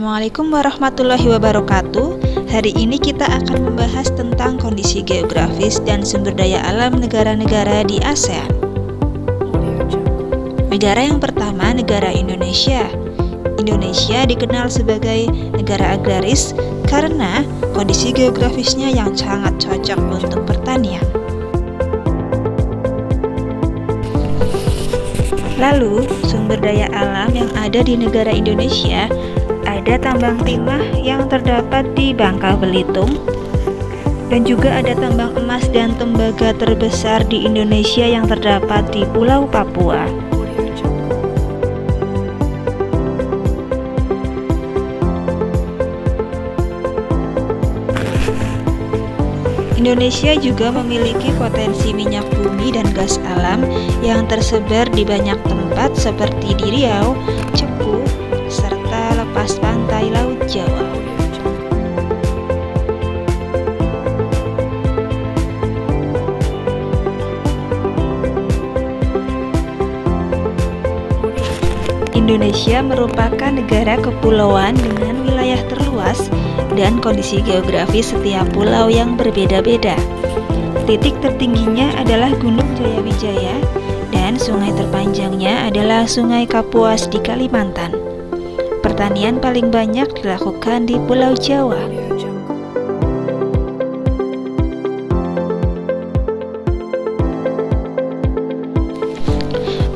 Assalamualaikum warahmatullahi wabarakatuh. Hari ini kita akan membahas tentang kondisi geografis dan sumber daya alam negara-negara di ASEAN. Negara yang pertama, negara Indonesia. Indonesia dikenal sebagai negara agraris karena kondisi geografisnya yang sangat cocok untuk pertanian. Lalu, sumber daya alam yang ada di negara Indonesia, ada tambang timah yang terdapat di Bangka Belitung, dan juga ada tambang emas dan tembaga terbesar di Indonesia yang terdapat di Pulau Papua. Indonesia juga memiliki potensi minyak bumi dan gas alam yang tersebar di banyak tempat seperti di Riau, Cepu, serta lepas pantai Laut Jawa. Indonesia merupakan negara kepulauan dengan wilayah terluas dan kondisi geografis setiap pulau yang berbeda-beda. Titik tertingginya adalah Gunung Jayawijaya dan sungai terpanjangnya adalah Sungai Kapuas di Kalimantan. Pertanian paling banyak dilakukan di Pulau Jawa.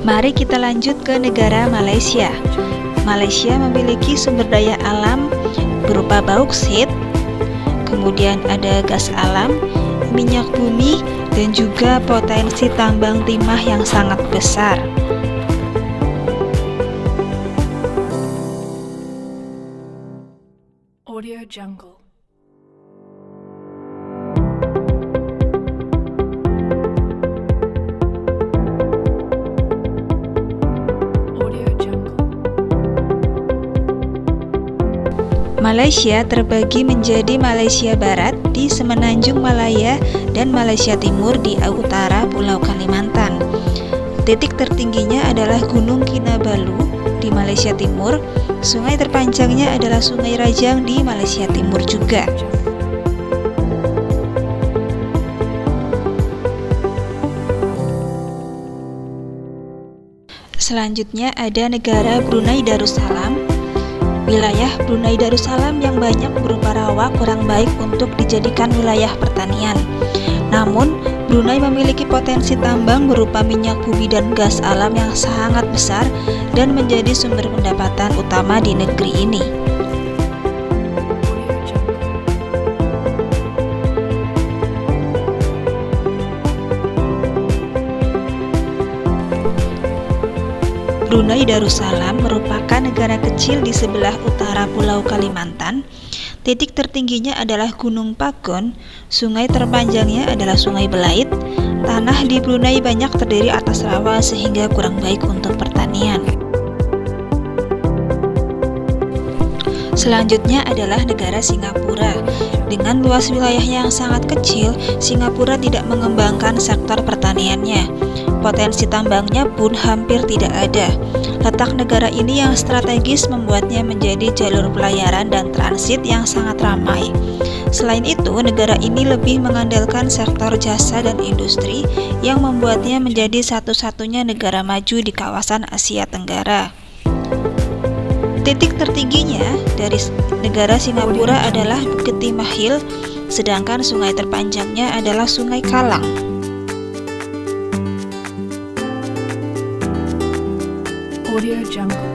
Mari kita lanjut ke negara Malaysia. Malaysia memiliki sumber daya alam berupa bauksit, kemudian ada gas alam, minyak bumi, dan juga potensi tambang timah yang sangat besar. Audio Jungle. Malaysia terbagi menjadi Malaysia Barat di Semenanjung Malaya dan Malaysia Timur di utara Pulau Kalimantan. Titik tertingginya adalah Gunung Kinabalu di Malaysia Timur. Sungai terpanjangnya adalah Sungai Rajang di Malaysia Timur juga. Selanjutnya ada negara Brunei Darussalam. Wilayah Brunei Darussalam yang banyak berupa rawa kurang baik untuk dijadikan wilayah pertanian. Namun, Brunei memiliki potensi tambang berupa minyak bumi dan gas alam yang sangat besar dan menjadi sumber pendapatan utama di negeri ini. Brunei Darussalam merupakan negara kecil di sebelah utara Pulau Kalimantan. Titik tertingginya adalah Gunung Pagon, sungai terpanjangnya adalah Sungai Belait. Tanah di Brunei banyak terdiri atas rawa sehingga kurang baik untuk pertanian. Selanjutnya adalah negara Singapura. Dengan luas wilayah yang sangat kecil, Singapura tidak mengembangkan sektor pertaniannya. Potensi tambangnya pun hampir tidak ada. Letak negara ini yang strategis membuatnya menjadi jalur pelayaran dan transit yang sangat ramai. Selain itu, negara ini lebih mengandalkan sektor jasa dan industri yang membuatnya menjadi satu-satunya negara maju di kawasan Asia Tenggara. Titik tertingginya dari negara Singapura adalah Bukit Timah Hill, sedangkan sungai terpanjangnya adalah Sungai Kalang. Audio Jungle.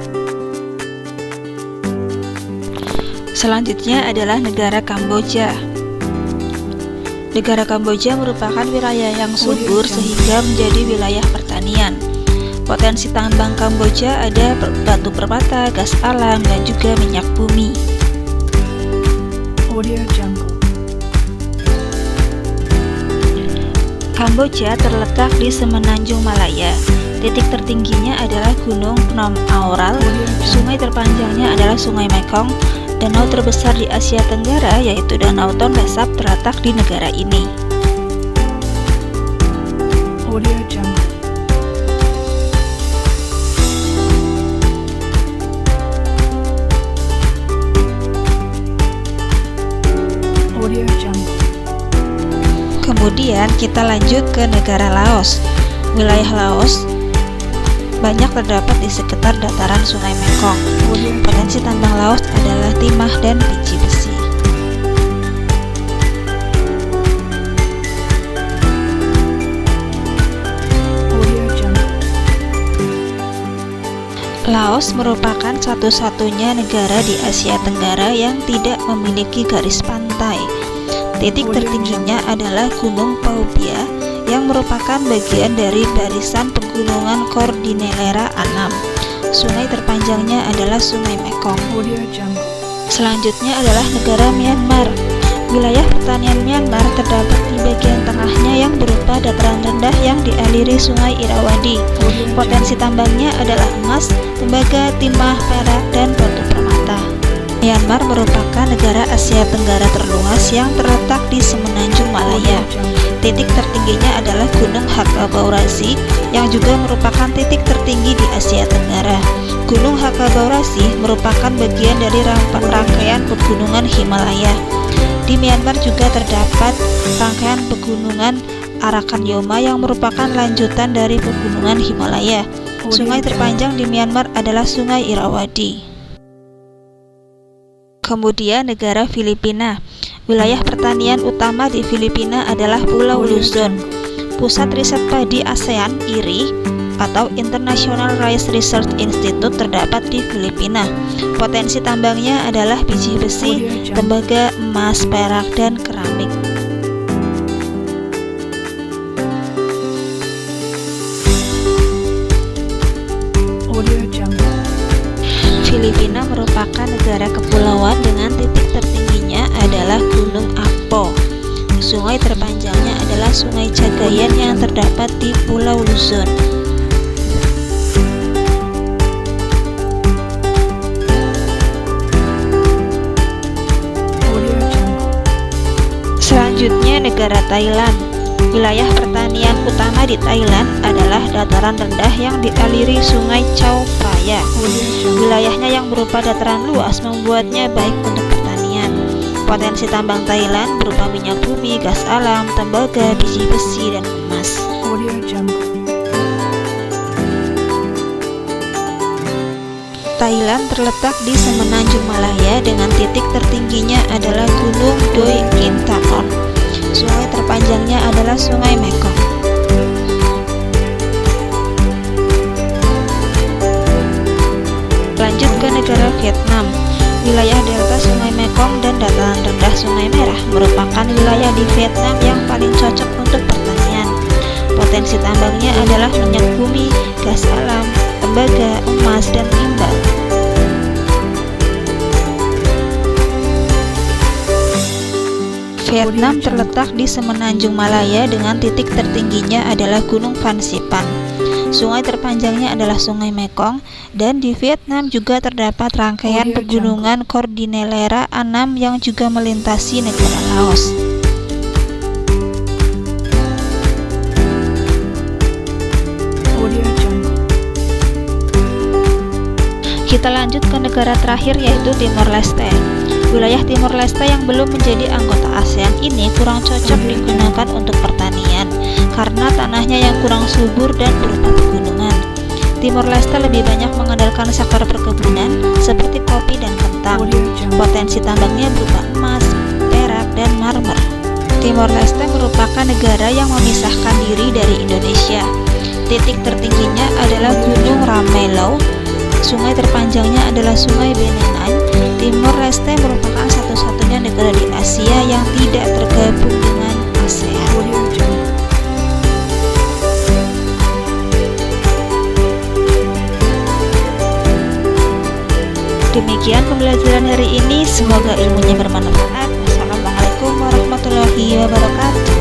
Selanjutnya adalah negara Kamboja. Negara Kamboja merupakan wilayah yang subur sehingga menjadi wilayah pertanian. Potensi tambang Kamboja ada batu permata, gas alam, dan juga minyak bumi. Audio Jungle. Kamboja terletak di Semenanjung Malaya. Titik tertingginya adalah Gunung Phnom Aural. Sungai terpanjangnya adalah Sungai Mekong. Danau terbesar di Asia Tenggara yaitu Danau Tonle Sap terletak di negara ini. Audio Jungle. Kemudian kita lanjut ke negara Laos. Wilayah Laos banyak terdapat di sekitar dataran Sungai Mekong. Potensi tambang Laos adalah timah dan biji besi. Laos merupakan satu-satunya negara di Asia Tenggara yang tidak memiliki garis pantai. Titik tertingginya adalah Gunung Paubia yang merupakan bagian dari barisan pegunungan Cordillera Annam. Sungai terpanjangnya adalah Sungai Mekong. Selanjutnya adalah negara Myanmar. Wilayah pertanian Myanmar terdapat di bagian tengahnya yang berupa dataran rendah yang dialiri Sungai Irrawaddy. Potensi tambangnya adalah emas, tembaga, timah, perak, dan batu permata. Myanmar merupakan negara Asia Tenggara terluas yang terletak di semenanjung Malaya. Titik tertingginya adalah Gunung Hakka-Baurasi yang juga merupakan titik tertinggi di Asia Tenggara. Gunung Hakka-Baurasi merupakan bagian dari rangkaian pegunungan Himalaya. Di Myanmar juga terdapat rangkaian pegunungan Arakanyoma yang merupakan lanjutan dari pegunungan Himalaya. Sungai terpanjang di Myanmar adalah Sungai Irrawaddy. Kemudian negara Filipina. Wilayah pertanian utama di Filipina adalah Pulau Luzon. Pusat riset padi ASEAN IRI atau International Rice Research Institute terdapat di Filipina. Potensi tambangnya adalah biji besi, tembaga, emas, perak, dan keramik. Filipina merupakan negara kepulauan dengan titik tertingginya adalah Gunung Apo. Sungai terpanjangnya adalah Sungai Cagayan yang terdapat di Pulau Luzon. Selanjutnya negara Thailand. Wilayah pertanian utama di Thailand adalah dataran rendah yang dialiri Sungai Chao Phraya. Wilayahnya yang berupa dataran luas membuatnya baik untuk pertanian. Potensi tambang Thailand berupa minyak bumi, gas alam, tembaga, biji besi, dan emas. Thailand terletak di semenanjung Malaya dengan titik tertingginya adalah Gunung Doi Kintamon. Sungai terpanjangnya adalah Sungai Mekong. Lanjut ke negara Vietnam. Wilayah delta Sungai Mekong dan dataran rendah Sungai Merah merupakan wilayah di Vietnam yang paling cocok untuk pertanian. Potensi tambangnya adalah minyak bumi, gas alam, tembaga, emas, dan timbal. Vietnam terletak di semenanjung Malaya dengan titik tertingginya adalah Gunung Phan Xipang. Sungai terpanjangnya adalah Sungai Mekong, dan di Vietnam juga terdapat rangkaian pegunungan Cordillera Annam yang juga melintasi negara Laos. Kita lanjut ke negara terakhir yaitu Timor Leste. Wilayah Timor Leste yang belum menjadi anggota ASEAN ini kurang cocok digunakan untuk pertanian karena tanahnya yang kurang subur dan berupa pegunungan. Timor Leste lebih banyak mengandalkan sektor perkebunan seperti kopi dan kentang. Potensi tambangnya berupa emas, perak, dan marmer. Timor Leste merupakan negara yang memisahkan diri dari Indonesia. Titik tertingginya adalah Gunung Ramelau. Sungai terpanjangnya adalah Sungai Benenai. Timor Leste merupakan satu-satunya negara di Asia yang tidak tergabung dengan ASEAN. Demikian pembelajaran hari ini, semoga ilmunya bermanfaat. Wassalamualaikum warahmatullahi wabarakatuh.